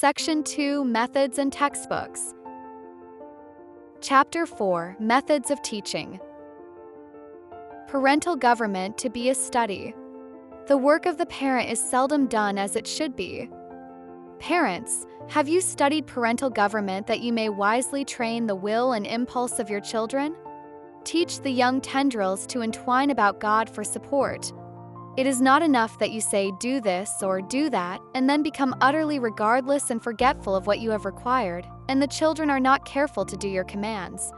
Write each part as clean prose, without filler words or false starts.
Section 2, Methods and Textbooks. Chapter 4, Methods of Teaching. Parental government to be a study. The work of the parent is seldom done as it should be. Parents, have you studied parental government that you may wisely train the will and impulse of your children? Teach the young tendrils to entwine about God for support. It is not enough that you say do this or do that and then become utterly regardless and forgetful of what you have required, and the children are not careful to do your commands.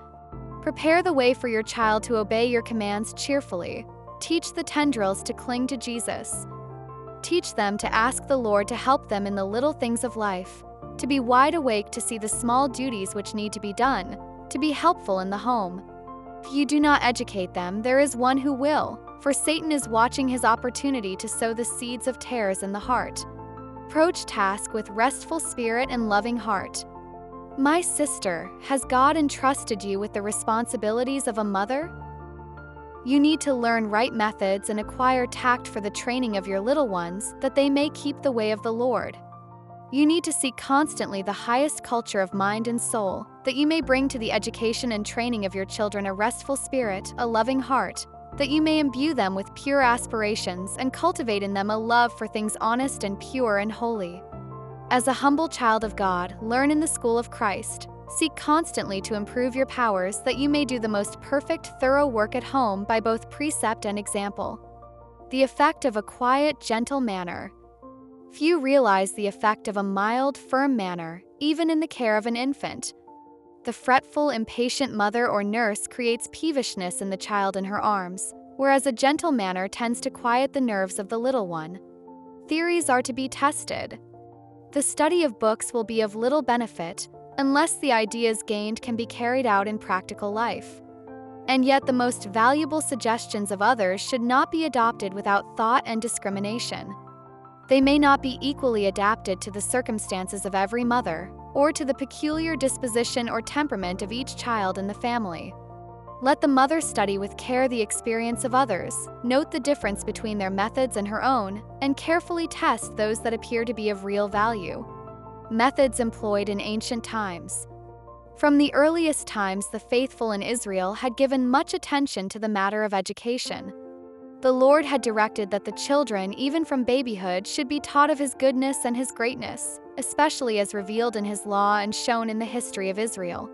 Prepare the way for your child to obey your commands cheerfully. Teach the tendrils to cling to Jesus. Teach them to ask the Lord to help them in the little things of life, to be wide awake to see the small duties which need to be done, to be helpful in the home. If you do not educate them, there is one who will, for Satan is watching his opportunity to sow the seeds of tares in the heart. Approach task with restful spirit and loving heart. My sister, has God entrusted you with the responsibilities of a mother? You need to learn right methods and acquire tact for the training of your little ones, that they may keep the way of the Lord. You need to seek constantly the highest culture of mind and soul, that you may bring to the education and training of your children a restful spirit, a loving heart, that you may imbue them with pure aspirations and cultivate in them a love for things honest and pure and holy. As a humble child of God, learn in the school of Christ. Seek constantly to improve your powers, that you may do the most perfect, thorough work at home by both precept and example. The effect of a quiet, gentle manner. Few realize the effect of a mild, firm manner, even in the care of an infant. The fretful, impatient mother or nurse creates peevishness in the child in her arms, whereas a gentle manner tends to quiet the nerves of the little one. Theories are to be tested. The study of books will be of little benefit unless the ideas gained can be carried out in practical life. And yet the most valuable suggestions of others should not be adopted without thought and discrimination. They may not be equally adapted to the circumstances of every mother, or to the peculiar disposition or temperament of each child in the family. Let the mother study with care the experience of others, note the difference between their methods and her own, and carefully test those that appear to be of real value. Methods employed in ancient times. From the earliest times, the faithful in Israel had given much attention to the matter of education. The Lord had directed that the children, even from babyhood, should be taught of His goodness and His greatness, especially as revealed in His law and shown in the history of Israel.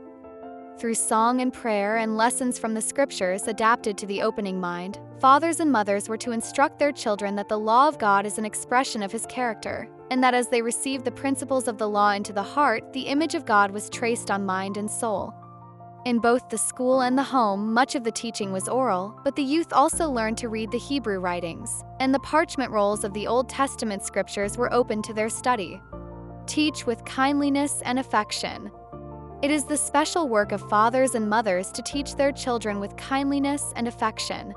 Through song and prayer and lessons from the Scriptures adapted to the opening mind, fathers and mothers were to instruct their children that the law of God is an expression of His character, and that as they received the principles of the law into the heart, the image of God was traced on mind and soul. In both the school and the home, much of the teaching was oral, but the youth also learned to read the Hebrew writings, and the parchment rolls of the Old Testament scriptures were open to their study. Teach with kindliness and affection. It is the special work of fathers and mothers to teach their children with kindliness and affection.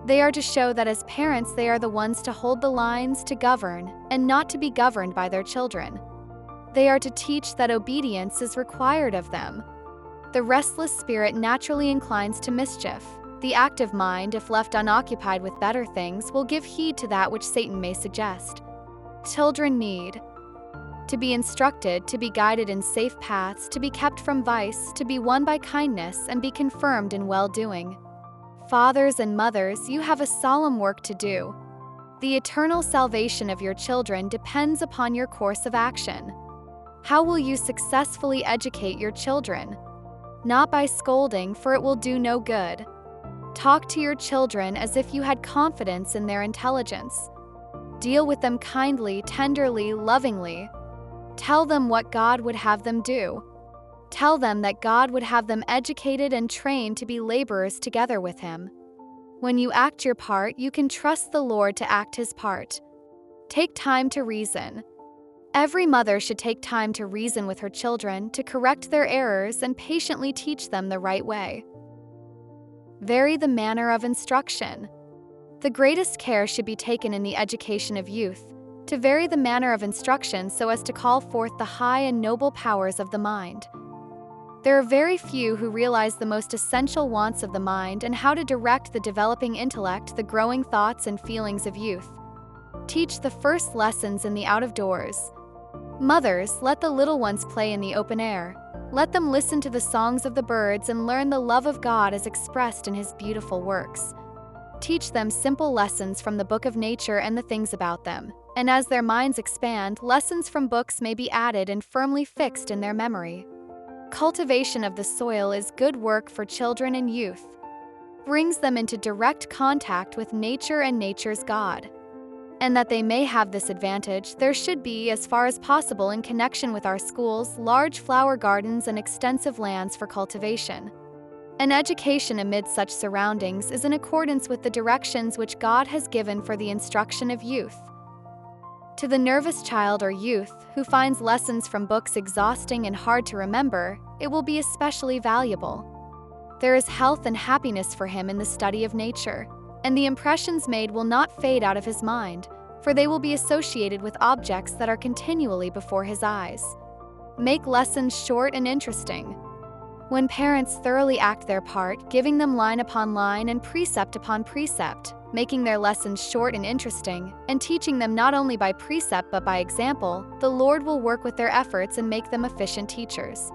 They are to show that as parents they are the ones to hold the lines, to govern, and not to be governed by their children. They are to teach that obedience is required of them. The restless spirit naturally inclines to mischief. The active mind, if left unoccupied with better things, will give heed to that which Satan may suggest. Children need to be instructed, to be guided in safe paths, to be kept from vice, to be won by kindness, and be confirmed in well-doing. Fathers and mothers, you have a solemn work to do. The eternal salvation of your children depends upon your course of action. How will you successfully educate your children? Not by scolding, for it will do no good. Talk to your children as if you had confidence in their intelligence. Deal with them kindly, tenderly, lovingly. Tell them what God would have them do. Tell them that God would have them educated and trained to be laborers together with Him. When you act your part, you can trust the Lord to act His part. Take time to reason. Every mother should take time to reason with her children, to correct their errors and patiently teach them the right way. Vary the manner of instruction. The greatest care should be taken in the education of youth, to vary the manner of instruction so as to call forth the high and noble powers of the mind. There are very few who realize the most essential wants of the mind and how to direct the developing intellect, the growing thoughts and feelings of youth. Teach the first lessons in the out-of-doors. Mothers, let the little ones play in the open air. Let them listen to the songs of the birds and learn the love of God as expressed in His beautiful works. Teach them simple lessons from the book of nature and the things about them, and as their minds expand, lessons from books may be added and firmly fixed in their memory. Cultivation of the soil is good work for children and youth. Brings them into direct contact with nature and nature's God. And that they may have this advantage, there should be, as far as possible in connection with our schools, large flower gardens and extensive lands for cultivation. An education amid such surroundings is in accordance with the directions which God has given for the instruction of youth. To the nervous child or youth who finds lessons from books exhausting and hard to remember, it will be especially valuable. There is health and happiness for him in the study of nature, and the impressions made will not fade out of his mind, for they will be associated with objects that are continually before his eyes. Make lessons short and interesting. When parents thoroughly act their part, giving them line upon line and precept upon precept, making their lessons short and interesting, and teaching them not only by precept but by example, the Lord will work with their efforts and make them efficient teachers.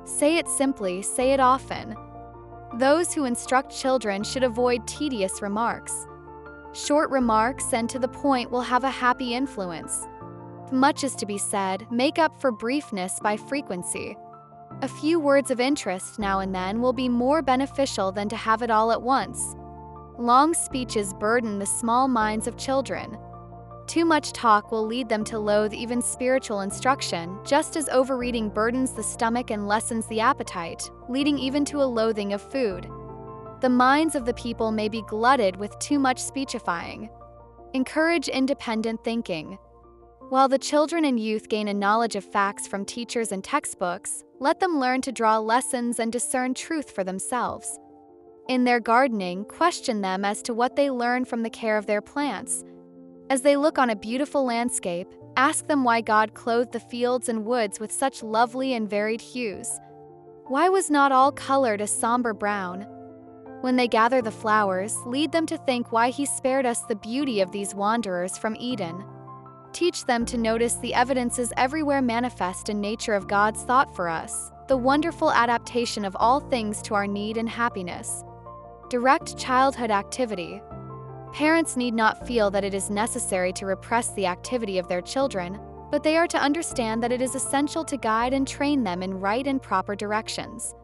Say it simply, say it often. Those who instruct children should avoid tedious remarks. Short remarks and to the point will have a happy influence. Much is to be said, make up for briefness by frequency. A few words of interest now and then will be more beneficial than to have it all at once. Long speeches burden the small minds of children. Too much talk will lead them to loathe even spiritual instruction, just as overeating burdens the stomach and lessens the appetite, leading even to a loathing of food. The minds of the people may be glutted with too much speechifying. Encourage independent thinking. While the children and youth gain a knowledge of facts from teachers and textbooks, let them learn to draw lessons and discern truth for themselves. In their gardening, question them as to what they learn from the care of their plants. As they look on a beautiful landscape, ask them why God clothed the fields and woods with such lovely and varied hues. Why was not all colored a somber brown? When they gather the flowers, lead them to think why He spared us the beauty of these wanderers from Eden. Teach them to notice the evidences everywhere manifest in nature of God's thought for us, the wonderful adaptation of all things to our need and happiness. Direct childhood activity. Parents need not feel that it is necessary to repress the activity of their children, but they are to understand that it is essential to guide and train them in right and proper directions.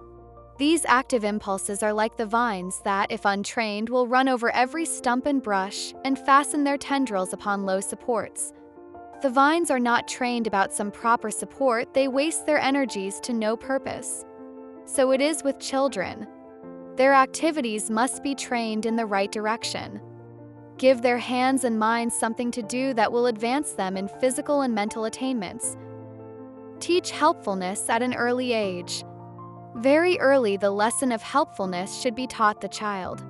These active impulses are like the vines that, if untrained, will run over every stump and brush and fasten their tendrils upon low supports. If the vines are not trained about some proper support, they waste their energies to no purpose. So it is with children. Their activities must be trained in the right direction. Give their hands and minds something to do that will advance them in physical and mental attainments. Teach helpfulness at an early age. Very early, the lesson of helpfulness should be taught the child.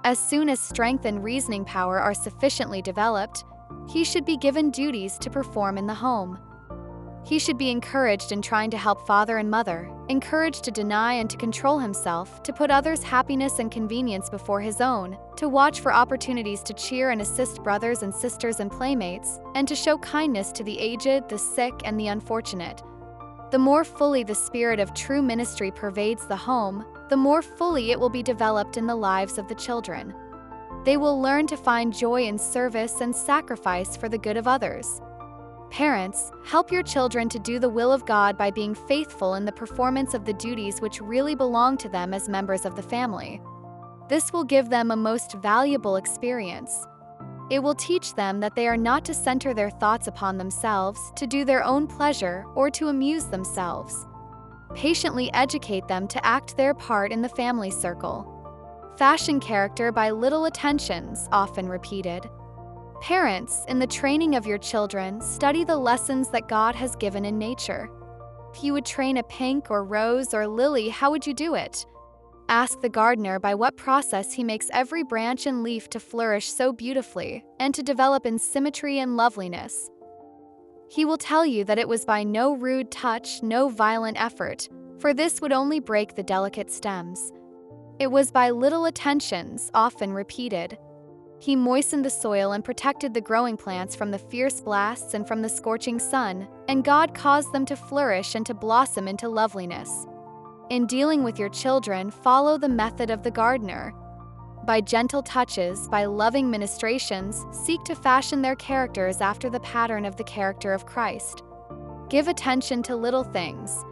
As soon as strength and reasoning power are sufficiently developed, he should be given duties to perform in the home. He should be encouraged in trying to help father and mother, encouraged to deny and to control himself, to put others' happiness and convenience before his own, to watch for opportunities to cheer and assist brothers and sisters and playmates, and to show kindness to the aged, the sick, and the unfortunate. The more fully the spirit of true ministry pervades the home, the more fully it will be developed in the lives of the children. They will learn to find joy in service and sacrifice for the good of others. Parents, help your children to do the will of God by being faithful in the performance of the duties which really belong to them as members of the family. This will give them a most valuable experience. It will teach them that they are not to center their thoughts upon themselves, to do their own pleasure, or to amuse themselves. Patiently educate them to act their part in the family circle. Fashion character by little attentions, often repeated. Parents, in the training of your children, study the lessons that God has given in nature. If you would train a pink or rose or lily, how would you do it? Ask the gardener by what process he makes every branch and leaf to flourish so beautifully and to develop in symmetry and loveliness. He will tell you that it was by no rude touch, no violent effort, for this would only break the delicate stems. It was by little attentions, often repeated. He moistened the soil and protected the growing plants from the fierce blasts and from the scorching sun, and God caused them to flourish and to blossom into loveliness. In dealing with your children, follow the method of the gardener. By gentle touches, by loving ministrations, seek to fashion their characters after the pattern of the character of Christ. Give attention to little things.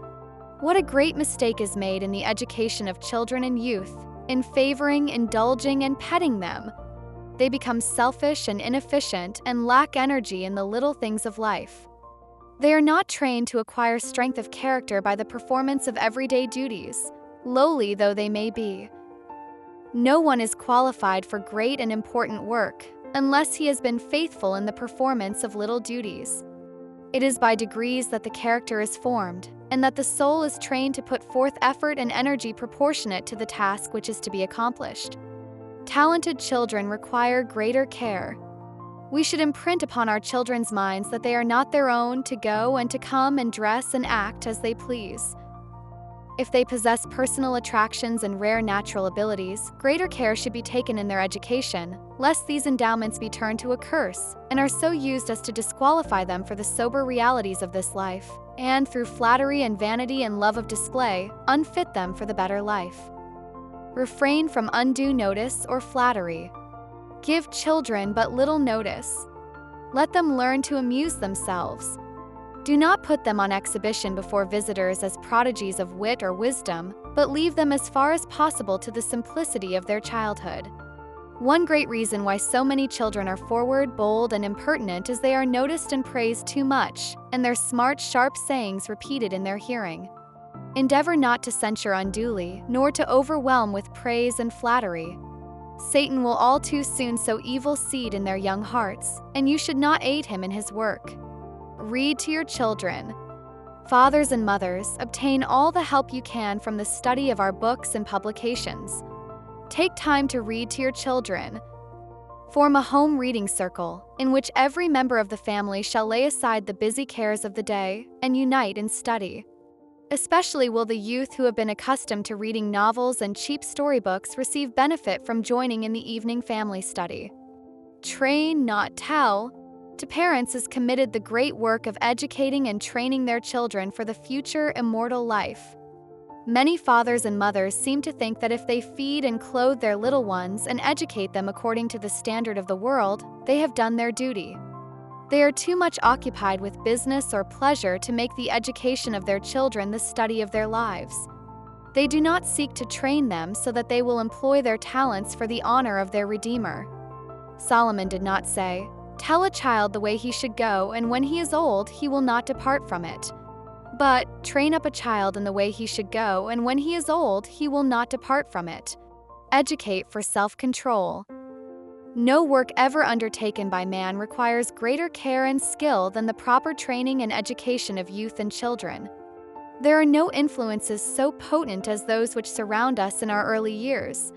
What a great mistake is made in the education of children and youth, in favoring, indulging, and petting them. They become selfish and inefficient and lack energy in the little things of life. They are not trained to acquire strength of character by the performance of everyday duties, lowly though they may be. No one is qualified for great and important work unless he has been faithful in the performance of little duties. It is by degrees that the character is formed, and that the soul is trained to put forth effort and energy proportionate to the task which is to be accomplished. Talented children require greater care. We should imprint upon our children's minds that they are not their own to go and to come and dress and act as they please. If they possess personal attractions and rare natural abilities, greater care should be taken in their education, lest these endowments be turned to a curse and are so used as to disqualify them for the sober realities of this life, and through flattery and vanity and love of display, unfit them for the better life. Refrain from undue notice or flattery. Give children but little notice. Let them learn to amuse themselves. Do not put them on exhibition before visitors as prodigies of wit or wisdom, but leave them as far as possible to the simplicity of their childhood. One great reason why so many children are forward, bold, and impertinent is they are noticed and praised too much, and their smart, sharp sayings repeated in their hearing. Endeavor not to censure unduly, nor to overwhelm with praise and flattery. Satan will all too soon sow evil seed in their young hearts, and you should not aid him in his work. Read to your children. Fathers and mothers, obtain all the help you can from the study of our books and publications. Take time to read to your children. Form a home reading circle, in which every member of the family shall lay aside the busy cares of the day and unite in study. Especially will the youth who have been accustomed to reading novels and cheap storybooks receive benefit from joining in the evening family study. Train, not tell. To parents is committed the great work of educating and training their children for the future immortal life. Many fathers and mothers seem to think that if they feed and clothe their little ones and educate them according to the standard of the world, they have done their duty. They are too much occupied with business or pleasure to make the education of their children the study of their lives. They do not seek to train them so that they will employ their talents for the honor of their Redeemer. Solomon did not say, "Tell a child the way he should go, and when he is old, he will not depart from it." But, "Train up a child in the way he should go, and when he is old, he will not depart from it." Educate for self-control. No work ever undertaken by man requires greater care and skill than the proper training and education of youth and children. There are no influences so potent as those which surround us in our early years.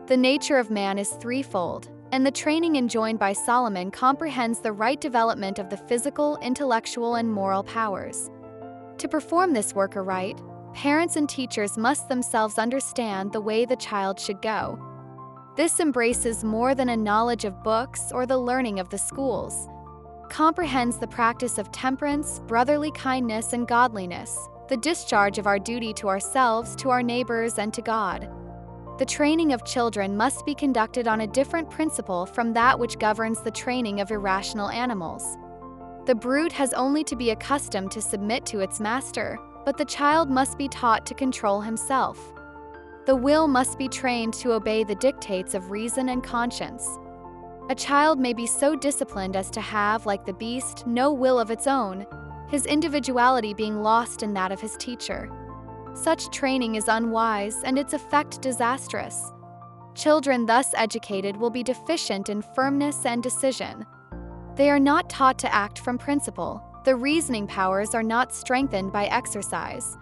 The nature of man is threefold, and the training enjoined by Solomon comprehends the right development of the physical, intellectual, and moral powers. To perform this work aright, parents and teachers must themselves understand the way the child should go. This embraces more than a knowledge of books or the learning of the schools. Comprehends the practice of temperance, brotherly kindness, and godliness, the discharge of our duty to ourselves, to our neighbors, and to God. The training of children must be conducted on a different principle from that which governs the training of irrational animals. The brute has only to be accustomed to submit to its master, but the child must be taught to control himself. The will must be trained to obey the dictates of reason and conscience. A child may be so disciplined as to have, like the beast, no will of its own, his individuality being lost in that of his teacher. Such training is unwise and its effect disastrous. Children thus educated will be deficient in firmness and decision. They are not taught to act from principle. The reasoning powers are not strengthened by exercise.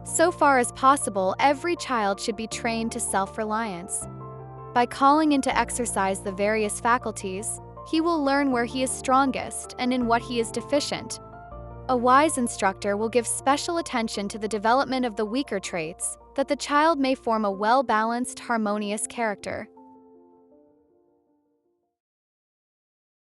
So far as possible, every child should be trained to self-reliance. By calling into exercise the various faculties, he will learn where he is strongest and in what he is deficient. A wise instructor will give special attention to the development of the weaker traits, that the child may form a well-balanced, harmonious character.